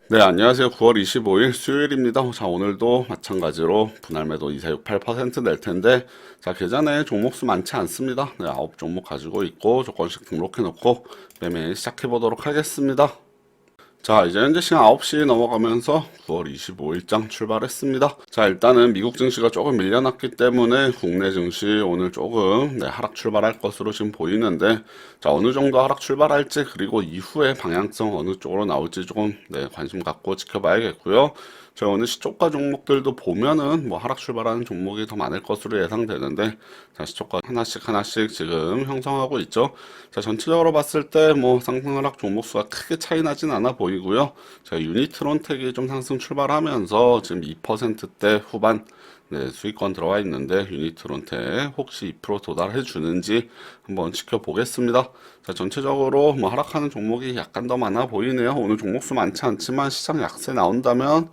네, 안녕하세요. 9월 25일 수요일입니다. 자, 오늘도 마찬가지로 분할 매도 2,468%낼 텐데, 자, 계좌내 종목수 많지 않습니다. 네, 9종목 가지고 있고, 조건씩 등록해 놓고, 매매 시작해 보도록 하겠습니다. 자, 이제 현재 시간 9시 넘어가면서 9월 25일장 출발했습니다. 자, 일단은 미국 증시가 조금 밀려났기 때문에 국내 증시 오늘 조금 하락 출발할 것으로 지금 보이는데, 자, 어느 정도 하락 출발할지 그리고 이후에 방향성 어느 쪽으로 나올지 조금 관심 갖고 지켜봐야겠고요. 자, 오늘 시초가 종목들도 보면은 뭐 하락 출발하는 종목이 더 많을 것으로 예상되는데, 자, 시초가 하나씩 지금 형성하고 있죠. 자, 전체적으로 봤을 때 뭐 상승 하락 종목 수가 크게 차이 나진 않아 보이고요. 자, 유니트론텍이 좀 상승 출발하면서 지금 2%대 후반 수익권 들어가 있는데 유니트론텍 혹시 2% 도달해 주는지 한번 지켜보겠습니다. 자, 전체적으로 뭐 하락하는 종목이 약간 더 많아 보이네요. 오늘 종목수 많지 않지만 시장 약세 나온다면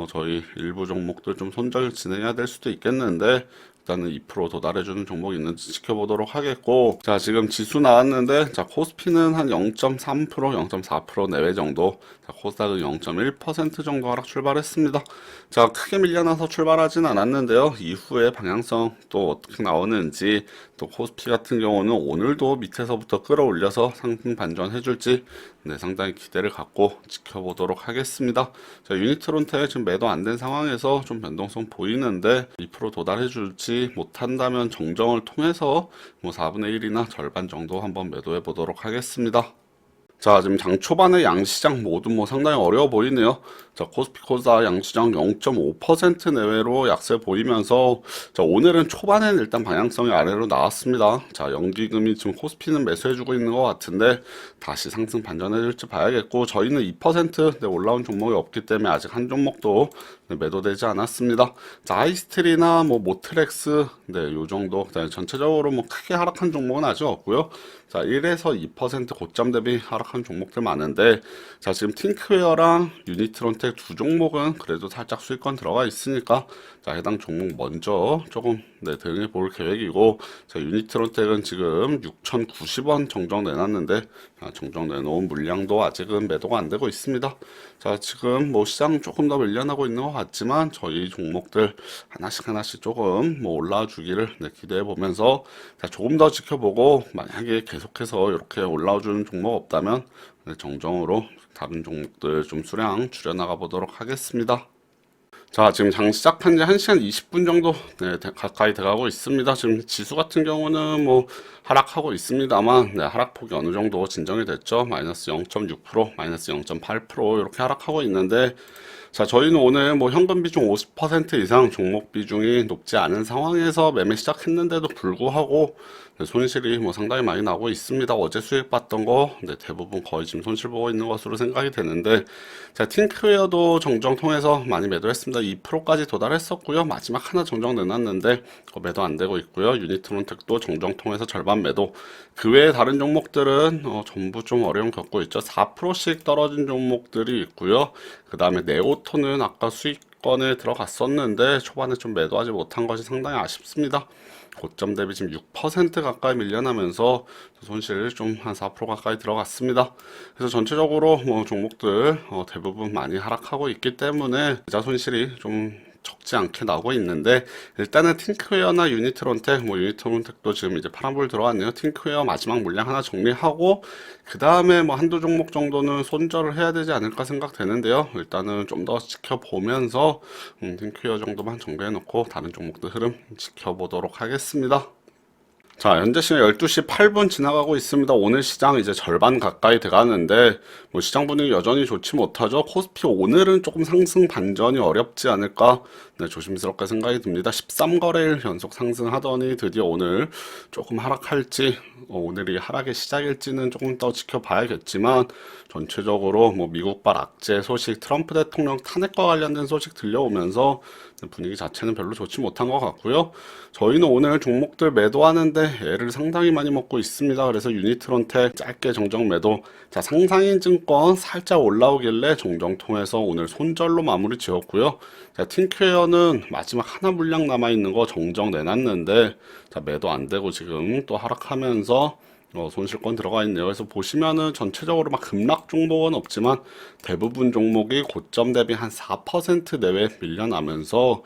저희 일부 종목들 좀 손절 진행해야 될 수도 있겠는데 일단은 2% 도달해주는 종목이 있는지 지켜보도록 하겠고, 자, 지금 지수 나왔는데, 자, 코스피는 한 0.3%, 0.4% 내외 정도, 자, 코스닥은 0.1% 정도 하락 출발했습니다. 자, 크게 밀려나서 출발하진 않았는데요. 이후에 방향성 또 어떻게 나오는지, 또 코스피 같은 경우는 오늘도 밑에서부터 끌어올려서 상승 반전해줄지, 상당히 기대를 갖고 지켜보도록 하겠습니다. 자, 유니트론테 지금 매도 안 된 상황에서 좀 변동성 보이는데 2% 도달해 줄지 못한다면 정정을 통해서 뭐 4분의 1이나 절반 정도 한번 매도해 보도록 하겠습니다. 자, 지금 장 초반에 양시장 모두 뭐 상당히 어려워 보이네요. 자, 코스피 코스닥 양시장 0.5% 내외로 약세 보이면서, 자, 오늘은 초반에는 일단 방향성이 아래로 나왔습니다. 자, 연기금이 지금 코스피는 매수해주고 있는 것 같은데, 다시 상승 반전해줄지 봐야겠고, 저희는 2% 올라온 종목이 없기 때문에 아직 한 종목도 매도되지 않았습니다. 자, 하이스트리나 뭐 모트렉스, 요 정도. 전체적으로 뭐 크게 하락한 종목은 아직 없고요. 자, 1에서 2% 고점 대비 하락한 종목들 많은데, 자, 지금 팅크웨어랑 유니트론텍 두 종목은 그래도 살짝 수익권 들어가 있으니까, 자, 해당 종목 먼저 조금 대응해 볼 계획이고, 자, 유니트론텍은 지금 6,090원 정정 내놨는데, 정정 내놓은 물량도 아직은 매도가 안 되고 있습니다. 자, 지금 뭐 시장 조금 더 밀려나고 있는 것 같지만, 저희 종목들 하나씩 조금 뭐 올라와 주기를 기대해 보면서, 자, 조금 더 지켜보고, 만약에 계속해서 이렇게 올라와 주는 종목 없다면, 정정으로 다른 종목들 좀 수량 줄여나가 보도록 하겠습니다. 자, 지금 장 시작한 지 1시간 20분 정도 가까이 돼가고 있습니다. 지금 지수 같은 경우는 뭐 하락하고 있습니다만 하락폭이 어느 정도 진정이 됐죠. 마이너스 0.6%, 마이너스 0.8% 이렇게 하락하고 있는데, 자, 저희는 오늘 뭐 현금 비중 50% 이상 종목 비중이 높지 않은 상황에서 매매 시작했는데도 불구하고 손실이 뭐 상당히 많이 나고 있습니다. 어제 수익 봤던 거 대부분 거의 지금 손실 보고 있는 것으로 생각이 되는데, 자, 팅크웨어도 정정 통해서 많이 매도했습니다. 2%까지 도달했었고요. 마지막 하나 정정 내놨는데 매도 안 되고 있고요. 유니트론텍도 정정 통해서 절반 매도. 그 외에 다른 종목들은 전부 좀 어려움 겪고 있죠. 4%씩 떨어진 종목들이 있고요. 그 다음에 네오톤은 아까 수익권에 들어갔었는데 초반에 좀 매도하지 못한 것이 상당히 아쉽습니다. 고점 대비 지금 6% 가까이 밀려나면서 손실 좀 한 4% 가까이 들어갔습니다. 그래서 전체적으로 뭐 종목들 대부분 많이 하락하고 있기 때문에 계좌 손실이 좀 적지 않게 나오고 있는데, 일단은 팅크웨어나 유니트론텍, 뭐 유니트론텍도 지금 이제 파란불 들어왔네요. 팅크웨어 마지막 물량 하나 정리하고 그 다음에 뭐 한두 종목 정도는 손절을 해야 되지 않을까 생각되는데요. 일단은 좀 더 지켜보면서 팅크웨어 정도만 정리해 놓고 다른 종목들 흐름 지켜보도록 하겠습니다. 자, 현재 시간 12시 8분 지나가고 있습니다. 오늘 시장 이제 절반 가까이 돼가는데, 뭐 시장 분위기 여전히 좋지 못하죠. 코스피 오늘은 조금 상승 반전이 어렵지 않을까, 조심스럽게 생각이 듭니다. 13거래일 연속 상승하더니 드디어 오늘 조금 하락할지, 오늘이 하락의 시작일지는 조금 더 지켜봐야겠지만, 전체적으로 뭐 미국발 악재 소식, 트럼프 대통령 탄핵과 관련된 소식 들려오면서 분위기 자체는 별로 좋지 못한 것 같고요. 저희는 오늘 종목들 매도하는데 애를 상당히 많이 먹고 있습니다. 그래서 유니트론텍 짧게 정정 매도. 자, 상상인 증권 살짝 올라오길래 정정 통해서 오늘 손절로 마무리 지었고요. 자, 팅크웨어는 마지막 하나 물량 남아있는 거 정정 내놨는데, 자, 매도 안 되고 지금 또 하락하면서 손실권 들어가 있네요. 그래서 보시면은 전체적으로 막 급락 종목은 없지만 대부분 종목이 고점 대비 한 4% 내외 밀려나면서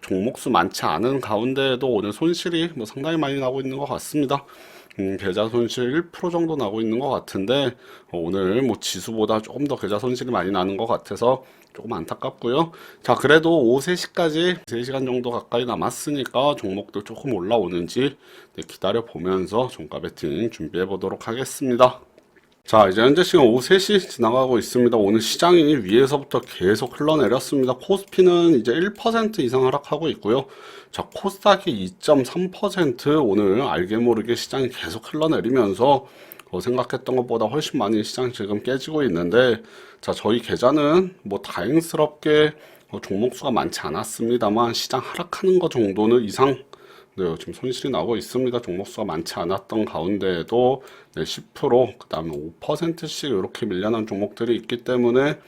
종목수 많지 않은 가운데에도 오늘 손실이 뭐 상당히 많이 나고 있는 것 같습니다. 계좌 손실 1% 정도 나고 있는 것 같은데 오늘 뭐 지수보다 조금 더 계좌 손실이 많이 나는 것 같아서 조금 안타깝고요. 자, 그래도 오후 3시까지 3시간 정도 가까이 남았으니까 종목도 조금 올라오는지 기다려 보면서 종가 배팅 준비해 보도록 하겠습니다. 자, 이제 현재 시간 오후 3시 지나가고 있습니다. 오늘 시장이 위에서부터 계속 흘러내렸습니다. 코스피는 이제 1% 이상 하락하고 있고요. 자, 코스닥이 2.3% 오늘 알게 모르게 시장이 계속 흘러내리면서 생각했던 것보다 훨씬 많이 시장 지금 깨지고 있는데, 자, 저희 계좌는 뭐 다행스럽게 종목수가 많지 않았습니다만 시장 하락하는 것 정도는 이상 지금 손실이 나고 있습니다. 종목수가 많지 않았던 가운데에도 10%, 그 다음에 5%씩 이렇게 밀려난 종목들이 있기 때문에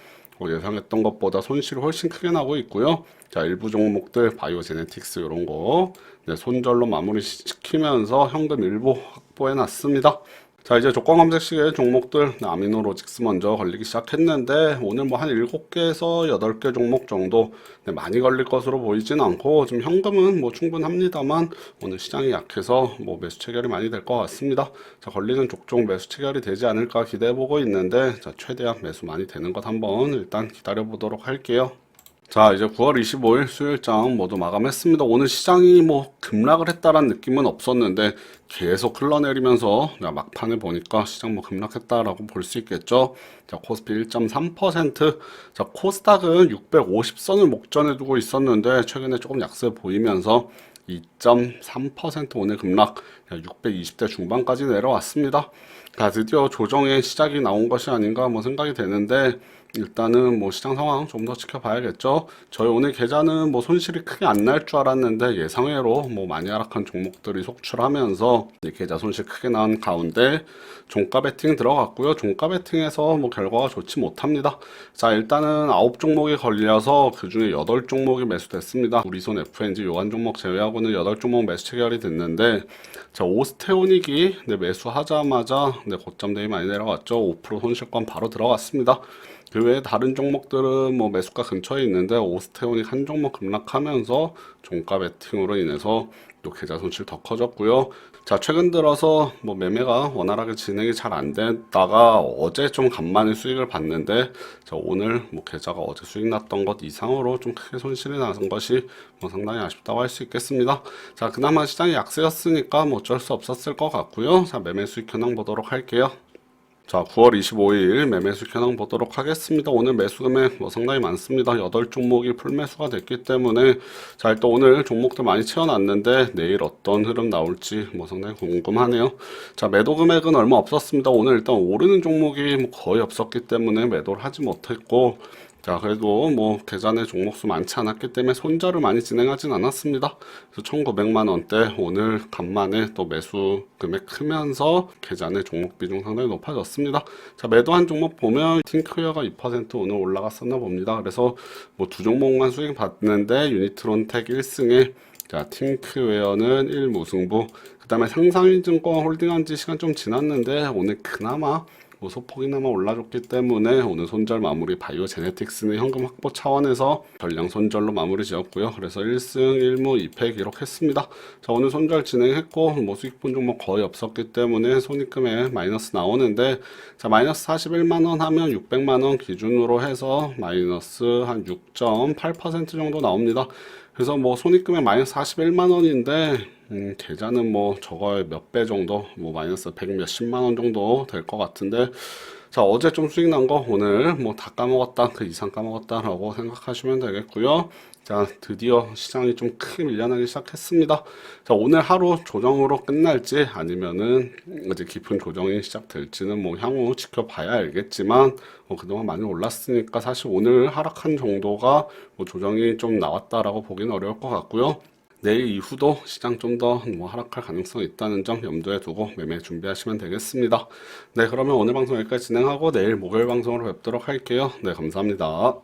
예상했던 것보다 손실이 훨씬 크게 나고 있고요. 자, 일부 종목들 바이오 제네틱스 이런 거 손절로 마무리 시키면서 현금 일부 확보해 놨습니다. 자, 이제 조건 검색 시에 종목들 아미노로직스 먼저 걸리기 시작했는데 오늘 뭐 한 7개에서 8개 종목 정도 많이 걸릴 것으로 보이진 않고 좀 현금은 뭐 충분합니다만 오늘 시장이 약해서 뭐 매수 체결이 많이 될 것 같습니다. 자, 걸리는 족종 매수 체결이 되지 않을까 기대해 보고 있는데 자, 최대한 매수 많이 되는 것 한번 일단 기다려 보도록 할게요. 자, 이제 9월 25일 수요일장 모두 마감했습니다. 오늘 시장이 뭐 급락을 했다라는 느낌은 없었는데 계속 흘러내리면서 막판에 보니까 시장 뭐 급락했다라고 볼 수 있겠죠. 자, 코스피 1.3%, 자, 코스닥은 650선을 목전에 두고 있었는데 최근에 조금 약세 보이면서 2.3% 오늘 급락 620대 중반까지 내려왔습니다. 자, 드디어 조정의 시작이 나온 것이 아닌가 뭐 생각이 되는데 일단은 뭐 시장 상황 좀 더 지켜봐야겠죠. 저희 오늘 계좌는 뭐 손실이 크게 안 날 줄 알았는데 예상외로 뭐 많이 하락한 종목들이 속출하면서 계좌 손실 크게 난 가운데 종가 배팅 들어갔고요. 종가 배팅에서 뭐 결과가 좋지 못합니다. 자, 일단은 9종목이 걸려서 그 중에 8종목이 매수됐습니다. 우리손 FNG 요한 종목 제외하고는 8종목 매수 체결이 됐는데 자, 오스테오닉이 매수하자마자 고점 대비 많이 내려갔죠. 5% 손실권 바로 들어갔습니다. 그 외에 다른 종목들은 뭐 매수가 근처에 있는데 오스테오닉 한 종목 급락하면서 종가 베팅으로 인해서 또 계좌 손실 더 커졌고요. 자, 최근 들어서 뭐 매매가 원활하게 진행이 잘 안 됐다가 어제 좀 간만에 수익을 봤는데 자, 오늘 뭐 계좌가 어제 수익 났던 것 이상으로 좀 크게 손실이 나는 것이 뭐 상당히 아쉽다고 할 수 있겠습니다. 자, 그나마 시장이 약세였으니까 뭐 어쩔 수 없었을 것 같고요. 자, 매매 수익 현황 보도록 할게요. 자, 9월 25일 매매수 현황 보도록 하겠습니다. 오늘 매수 금액 뭐 상당히 많습니다. 8종목이 풀매수가 됐기 때문에 자, 일단 오늘 종목들 많이 채워놨는데 내일 어떤 흐름 나올지 뭐 상당히 궁금하네요. 자, 매도 금액은 얼마 없었습니다. 오늘 일단 오르는 종목이 뭐 거의 없었기 때문에 매도를 하지 못했고 자, 그래도 뭐 계좌내 종목수 많지 않았기 때문에 손절을 많이 진행하진 않았습니다. 그래서 1,900만 원대 오늘 간만에 또 매수 금액 크면서 계좌내 종목 비중 상당히 높아졌습니다. 자, 매도한 종목 보면 팅크웨어가 2% 오늘 올라갔었나 봅니다. 그래서 뭐 두 종목만 수익 봤는데 유니트론텍 1승에 자, 팅크웨어는 1무승부. 그 다음에 상상인증권 홀딩한 지 시간 좀 지났는데 오늘 그나마 뭐 소폭이나마 올라줬기 때문에 오늘 손절 마무리 바이오 제네틱스는 현금 확보 차원에서 전량 손절로 마무리 지었고요. 그래서 1승 1무 2패 기록했습니다. 자, 오늘 손절 진행했고 뭐 수익 본 종목 거의 없었기 때문에 손익금에 마이너스 나오는데 자, 마이너스 41만원 하면 600만원 기준으로 해서 마이너스 한 6.8% 정도 나옵니다. 그래서 뭐 손익금액 마이너스 41만원인데 계좌는 뭐 저거의 몇 배 정도 뭐 마이너스 100 몇십만 원 정도 될 것 같은데 자, 어제 좀 수익 난 거 오늘 뭐 다 까먹었다 그 이상 까먹었다 라고 생각하시면 되겠고요. 자, 드디어 시장이 좀 크게 밀려나기 시작했습니다. 자, 오늘 하루 조정으로 끝날지 아니면은 이제 깊은 조정이 시작될지는 뭐 향후 지켜봐야 알겠지만 그동안 많이 올랐으니까 사실 오늘 하락한 정도가 뭐 조정이 좀 나왔다라고 보기는 어려울 것 같고요. 내일 이후도 시장 좀 더 뭐 하락할 가능성이 있다는 점 염두에 두고 매매 준비하시면 되겠습니다. 네, 그러면 오늘 방송 여기까지 진행하고 내일 목요일 방송으로 뵙도록 할게요. 네, 감사합니다.